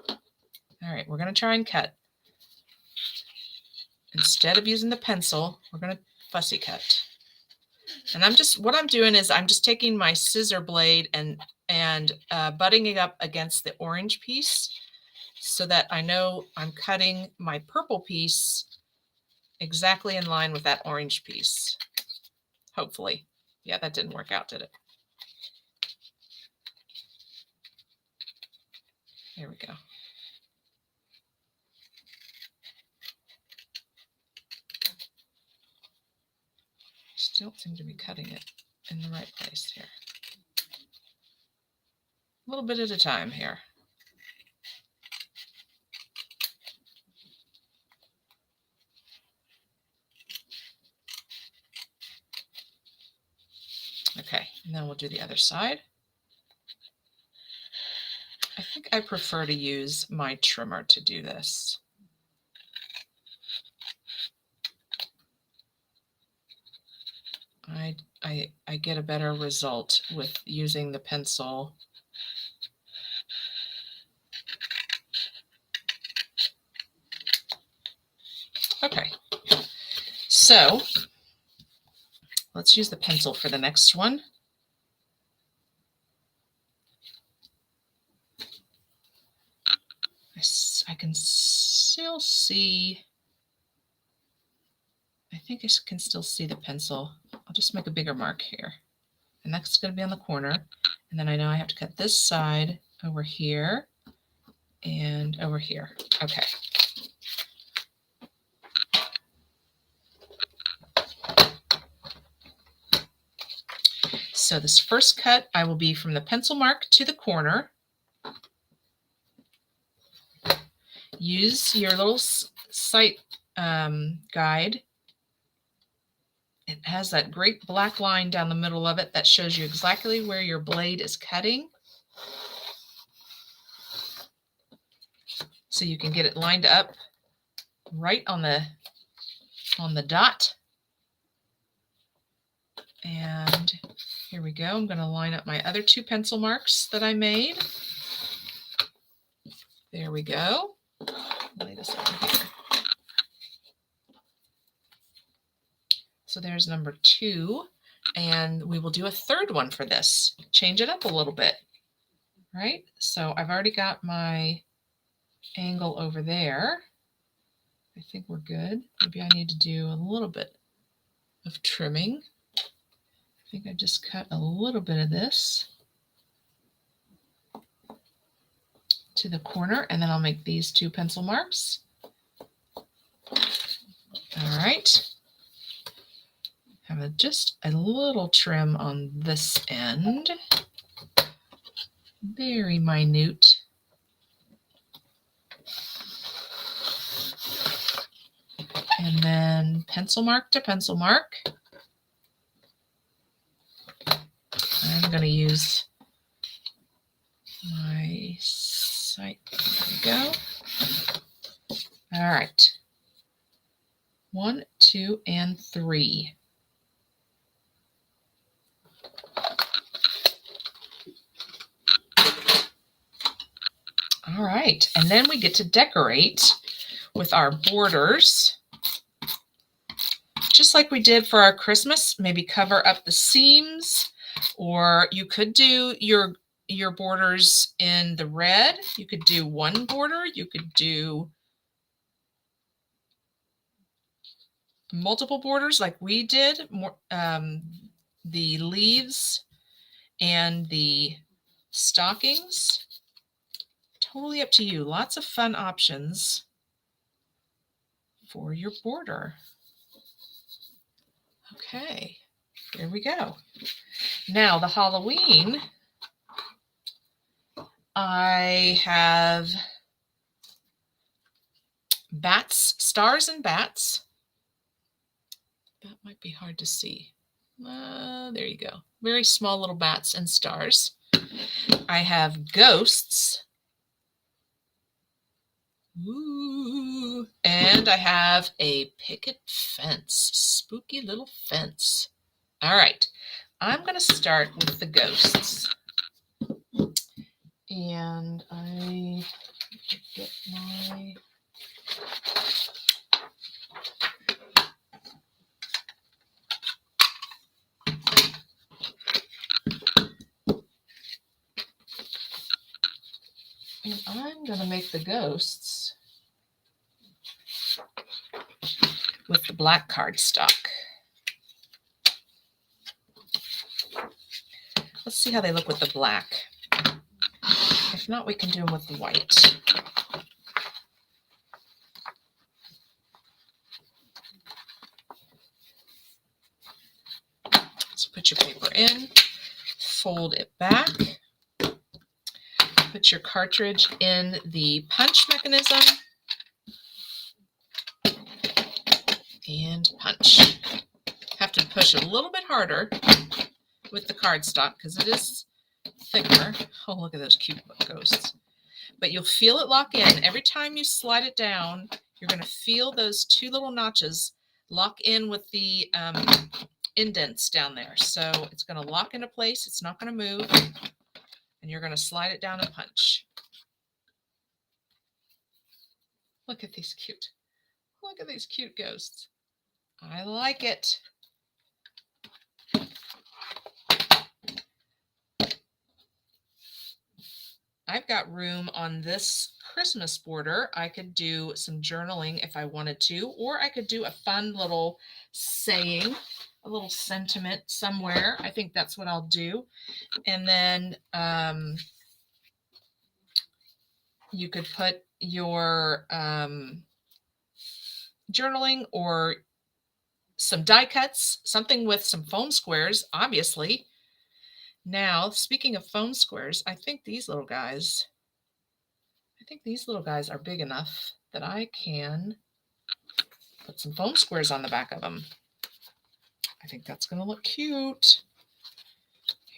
A: All right, we're going to try and cut. Instead of using the pencil, we're going to fussy cut. And what I'm doing is I'm just taking my scissor blade and butting it up against the orange piece so that I know I'm cutting my purple piece exactly in line with that orange piece. Hopefully. Yeah, that didn't work out, did it? There we go. Still seem to be cutting it in the right place here. A little bit at a time here. Okay, and then we'll do the other side. I think I prefer to use my trimmer to do this. I get a better result with using the pencil. Okay, so let's use the pencil for the next one. I can still see, I think I can still see the pencil. I'll just make a bigger mark here. And that's going to be on the corner. And then I know I have to cut this side over here and over here. Okay. So this first cut, I will be from the pencil mark to the corner. Use your little sight guide. It has that great black line down the middle of it that shows you exactly where your blade is cutting. So you can get it lined up right on the dot. And here we go. I'm going to line up my other 2 pencil marks that I made. There we go. Lay this over here. So there's number 2, and we will do a third one for this. Change it up a little bit, right? So I've already got my angle over there. I think we're good. Maybe I need to do a little bit of trimming. I think I just cut a little bit of this to the corner, and then I'll make these 2 pencil marks. All right. Have just a little trim on this end. Very minute. And then pencil mark to pencil mark. I'm going to use my sight. There we go. All right. 1, 2, and 3. All right, and then we get to decorate with our borders. Just like we did for our Christmas, maybe cover up the seams, or you could do your borders in the red. You could do one border. You could do multiple borders like we did, the leaves and the stockings. Totally up to you. Lots of fun options for your border. Okay, here we go. Now the Halloween, I have bats, stars and bats. That might be hard to see. There you go. Very small little bats and stars. I have ghosts. Ooh. And I have a picket fence. Spooky little fence. All right. I'm going to start with the ghosts. And I get my... And I'm going to make the ghosts with the black cardstock. Let's see how they look with the black. If not, we can do them with the white. So put your paper in, fold it back, put your cartridge in the punch mechanism, and punch. Have to push a little bit harder with the cardstock because it is thicker. Oh, look at those cute ghosts. But you'll feel it lock in. Every time you slide it down, you're going to feel those two little notches lock in with the indents down there. So it's going to lock into place. It's not going to move. And you're going to slide it down and punch. Look at these cute. Look at these cute ghosts. I like it. I've got room on this Christmas border. I could do some journaling if I wanted to, or I could do a fun little saying, a little sentiment somewhere. I think that's what I'll do. And then you could put your journaling or some die cuts, something with some foam squares, obviously. Now, speaking of foam squares, I think these little guys are big enough that I can put some foam squares on the back of them. I think that's going to look cute.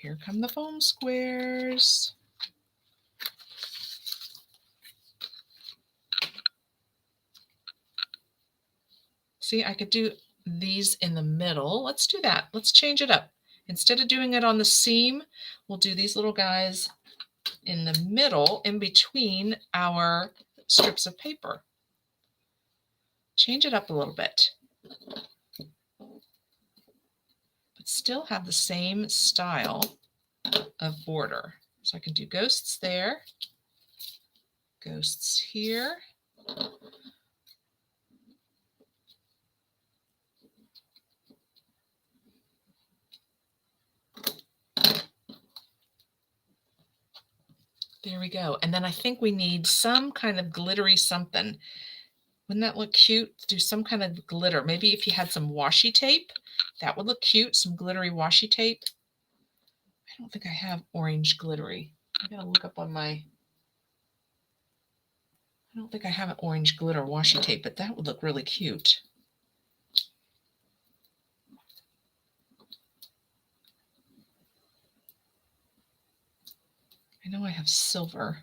A: Here come the foam squares. See, I could do these in the middle. Let's do that. Let's change it up. Instead of doing it on the seam, we'll do these little guys in the middle, in between our strips of paper. Change it up a little bit, but still have the same style of border. So I can do ghosts there, ghosts here. There we go. And then I think we need some kind of glittery something. Wouldn't that look cute? Do some kind of glitter. Maybe if you had some washi tape, that would look cute. Some glittery washi tape. I don't think I have orange glittery. I gotta look up on my... I don't think I have an orange glitter washi tape, but that would look really cute. I know I have silver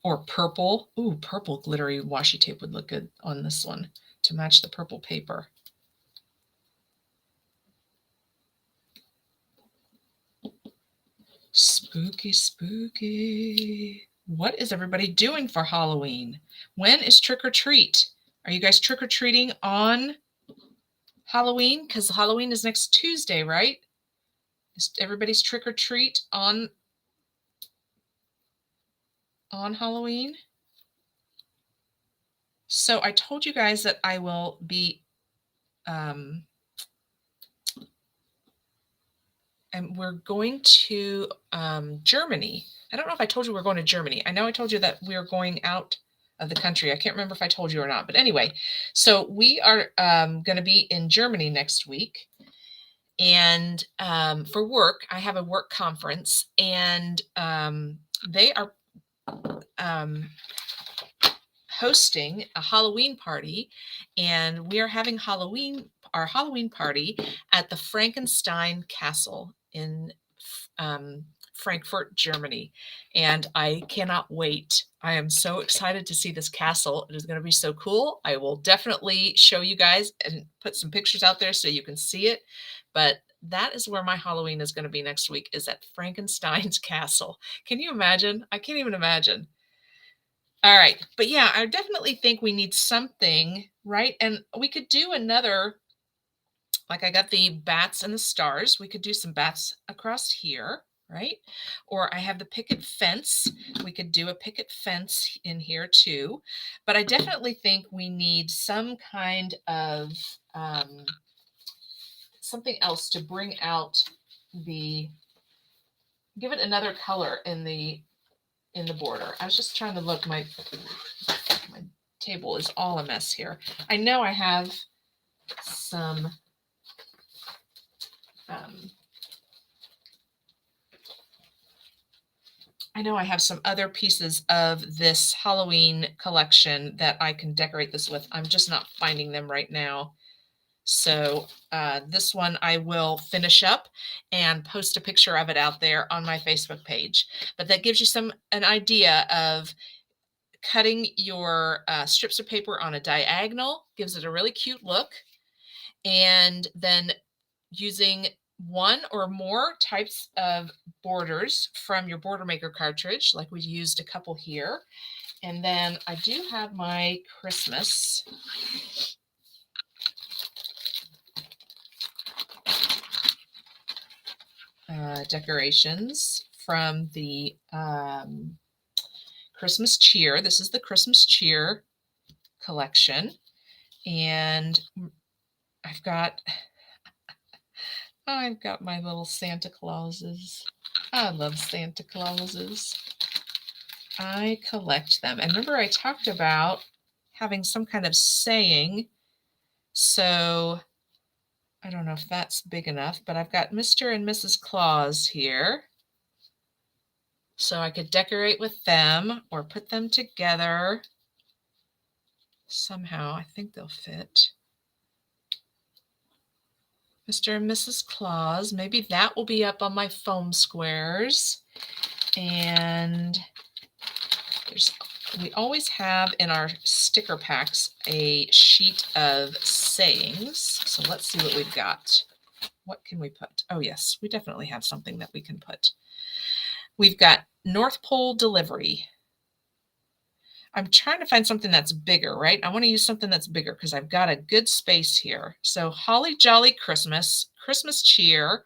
A: or purple. Ooh, purple glittery washi tape would look good on this one to match the purple paper. Spooky, spooky. What is everybody doing for Halloween? When is trick or treat? Are you guys trick or treating on Halloween? Because Halloween is next Tuesday, right? Is everybody's trick or treat on Halloween? So I told you guys that I will be and we're going to Germany. I don't know if I told you we're going to Germany. I know I told you that we're going out of the country. I can't remember if I told you or not. But anyway, so we are going to be in Germany next week. And for work, I have a work conference. And they are hosting a Halloween party, and we are having our Halloween party at the Frankenstein Castle in Frankfurt, Germany. And I cannot wait. I am so excited to see this castle. It is going to be so cool. I will definitely show you guys and put some pictures out there so you can see it. But that is where my Halloween is going to be next week, is at Frankenstein's castle. Can you imagine? I can't even imagine. All right. But yeah, I definitely think we need something, right? And we could do another, like I got the bats and the stars. We could do some bats across here, right? Or I have the picket fence. We could do a picket fence in here too. But I definitely think we need some kind of something else to bring out give it another color in the border. I was just trying to look. My table is all a mess here. I know I have some other pieces of this Halloween collection that I can decorate this with. I'm just not finding them right now. So this one I will finish up and post a picture of it out there on my Facebook page. But that gives you an idea of cutting your strips of paper on a diagonal, gives it a really cute look. And then using one or more types of borders from your Border Maker cartridge, like we used a couple here. And then I do have my Christmas decorations from the Christmas cheer. This is the Christmas cheer collection. And I've got my little Santa Clauses. I love Santa Clauses. I collect them. And remember I talked about having some kind of saying. So I don't know if that's big enough, but I've got Mr. and Mrs. Claus here. So I could decorate with them or put them together somehow. I think they'll fit. Mr. and Mrs. Claus. Maybe that will be up on my foam squares. And we always have in our sticker packs a sheet of sayings. So let's see what we've got. What can we put? Oh, yes, we definitely have something that we can put. We've got North Pole delivery. I'm trying to find something that's bigger, right? I want to use something that's bigger because I've got a good space here. So Holly Jolly Christmas, Christmas cheer,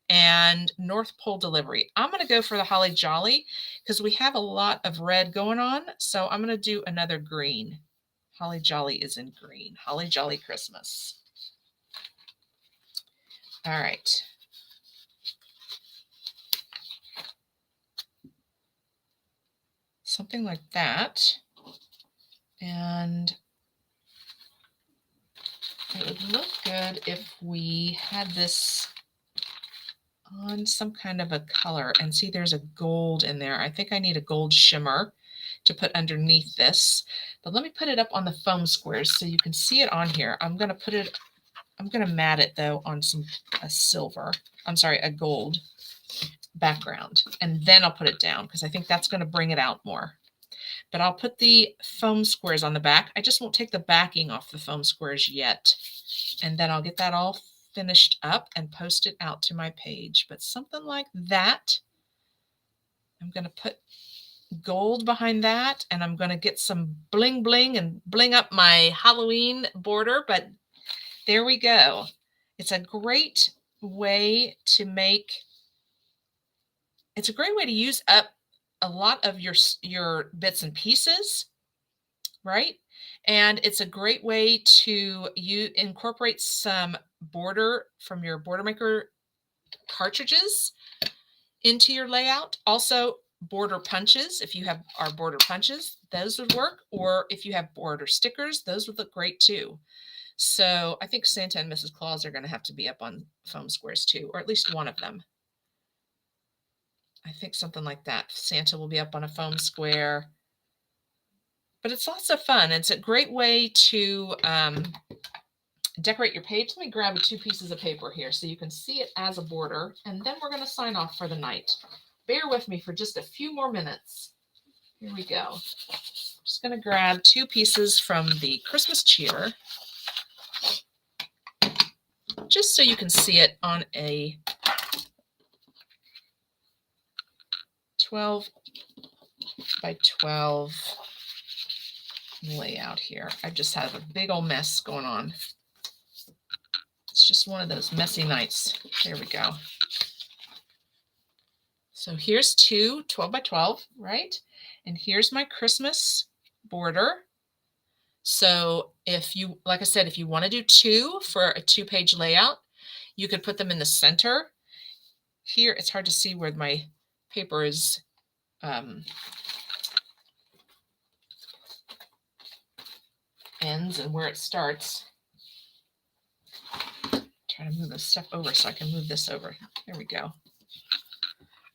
A: and North Pole delivery. I'm going to go for the Holly Jolly because we have a lot of red going on. So I'm going to do another green. Holly Jolly is in green. Holly Jolly Christmas. All right. Something like that. And it would look good if we had this on some kind of a color. And see, there's a gold in there. I think I need a gold shimmer to put underneath this. But let me put it up on the foam squares so you can see it on here. I'm going to mat it though on a gold background. And then I'll put it down because I think that's going to bring it out more. But I'll put the foam squares on the back. I just won't take the backing off the foam squares yet. And then I'll get that all finished up and post it out to my page. But something like that. I'm going to put gold behind that. And I'm going to get some bling bling and bling up my Halloween border. But there we go. It's a great way to use up a lot of your bits and pieces, right? And it's a great way to incorporate some border from your Border Maker cartridges into your layout. Also, border punches. If you have our border punches, those would work. Or if you have border stickers, those would look great too. So I think Santa and Mrs. Claus are going to have to be up on foam squares too, or at least one of them. I think something like that. Santa will be up on a foam square. but it's lots of fun. It's a great way to decorate your page. Let me grab 2 pieces of paper here so you can see it as a border, and then we're going to sign off for the night. Bear with me for just a few more minutes. Here we go. Just going to grab 2 pieces from the Christmas cheer, just so you can see it on a 12 by 12 layout here. I just have a big old mess going on. It's just one of those messy nights. There we go. So here's 2 12 by 12, right? And here's my Christmas border. So if you, like I said, if you want to do 2 for a 2-page layout, you could put them in the center. Here, it's hard to see where my paper is ends and where it starts. Try to move this stuff over so I can move this over. There we go.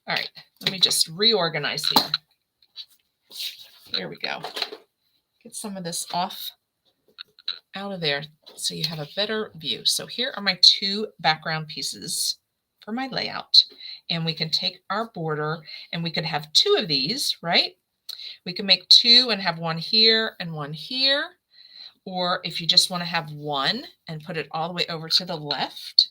A: All right, let me just reorganize here. There we go. Get some of this off out of there so you have a better view. So here are my 2 background pieces for my layout. And we can take our border and we could have 2 of these, right? We can make 2 and have 1 here and 1 here. Or if you just want to have 1 and put it all the way over to the left,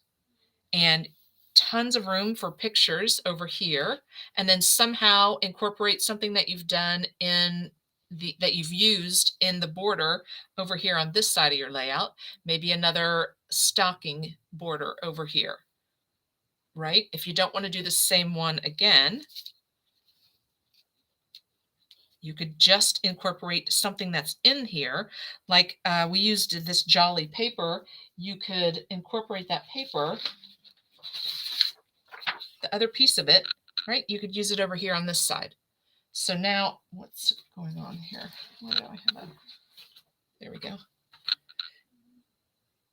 A: and tons of room for pictures over here, and then somehow incorporate something that you've done in that you've used in the border over here on this side of your layout, maybe another stocking border over here, right? If you don't want to do the same one again, you could just incorporate something that's in here. Like we used this jolly paper. You could incorporate that paper, the other piece of it, right? You could use it over here on this side. So now what's going on here? Where do I have a, there we go.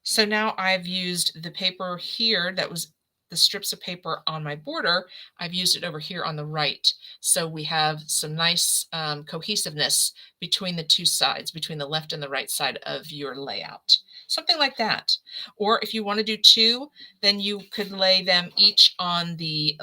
A: So now I've used the paper here that was the strips of paper on my border. I've used it over here on the right. So we have some nice cohesiveness between the 2 sides, between the left and the right side of your layout. Something like that. Or if you want to do 2, then you could lay them each on the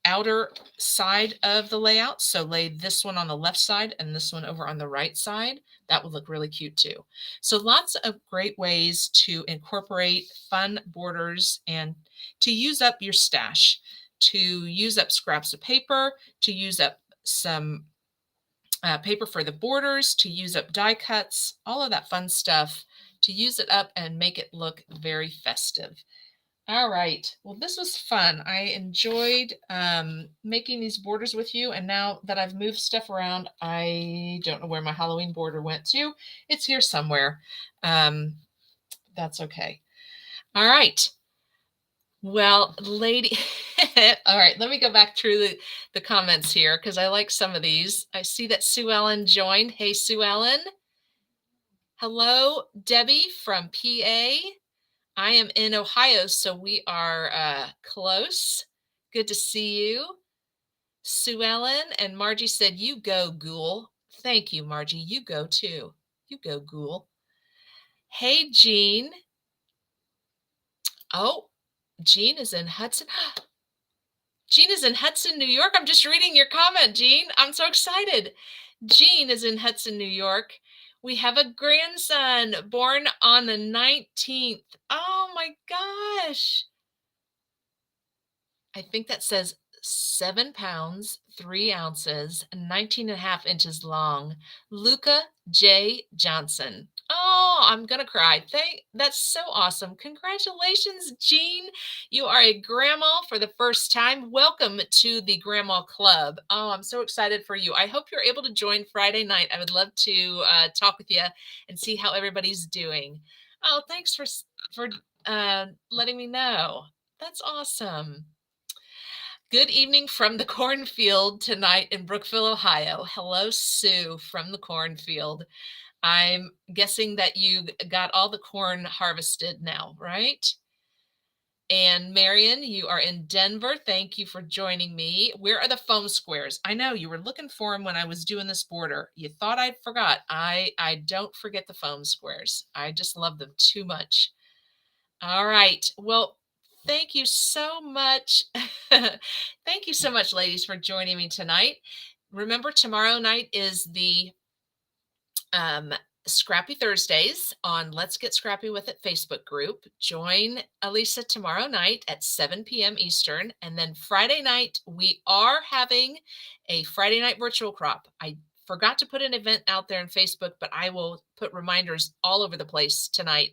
A: outer side of the layout. So lay this one on the left side and this one over on the right side. That would look really cute too. So lots of great ways to incorporate fun borders and to use up your stash, to use up scraps of paper, to use up some paper for the borders, to use up die cuts, all of that fun stuff, to use it up and make it look very festive. All right. Well, this was fun. I enjoyed making these borders with you. And now that I've moved stuff around, I don't know where my Halloween border went to. It's here somewhere. That's okay. All right. Well, lady, all right, let me go back through the comments here because I like some of these. I see that Sue Ellen joined. Hey, Sue Ellen. Hello, Debbie from PA. I am in Ohio, so we are close. Good to see you. Sue Ellen and Margie said, you go, Ghoul. Thank you, Margie. You go too. You go, Ghoul. Hey, Jean. Oh, Jean is in Hudson. Jean is in Hudson, New York. I'm just reading your comment, Jean. I'm so excited. Jean is in Hudson, New York. We have a grandson born on the 19th. Oh my gosh. I think that says 7 pounds, 3 ounces, 19 and a half inches long. Luca J. Johnson. Oh, I'm going to cry. That's so awesome. Congratulations, Jean. You are a grandma for the first time. Welcome to the Grandma Club. Oh, I'm so excited for you. I hope you're able to join Friday night. I would love to talk with you and see how everybody's doing. Oh, thanks for letting me know. That's awesome. Good evening from the cornfield tonight in Brookville, Ohio. Hello, Sue from the cornfield. I'm guessing that you got all the corn harvested now, right? And And Marion, you are in Denver. Thank you for joining me. Where are the foam squares? I know you were looking for them when I was doing this border. You thought I forgot. I don't forget the foam squares. I just love them too much. All right. Well, thank you so much. Thank you so much, ladies, for joining me tonight. Remember, tomorrow night is the um, Scrappy Thursdays on Let's Get Scrappy With It Facebook group. Join Elisa tomorrow night at 7 p.m. Eastern. And then Friday night, we are having a Friday night virtual crop. I forgot to put an event out there on Facebook, but I will put reminders all over the place tonight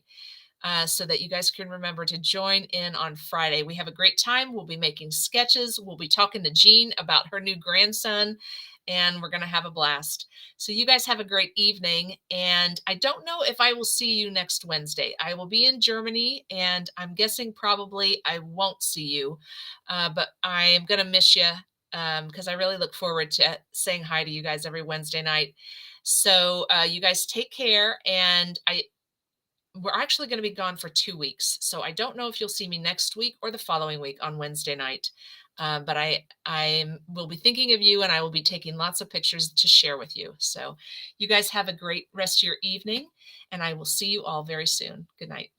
A: so that you guys can remember to join in on Friday. We have a great time. We'll be making sketches. We'll be talking to Jean about her new grandson, and we're going to have a blast. So you guys have a great evening. And I don't know if I will see you next Wednesday. I will be in Germany, and I'm guessing probably I won't see you, but I am going to miss you because I really look forward to saying hi to you guys every Wednesday night. So you guys take care, and we're actually going to be gone for 2 weeks. So I don't know if you'll see me next week or the following week on Wednesday night. But I will be thinking of you, and I will be taking lots of pictures to share with you. So you guys have a great rest of your evening, and I will see you all very soon. Good night.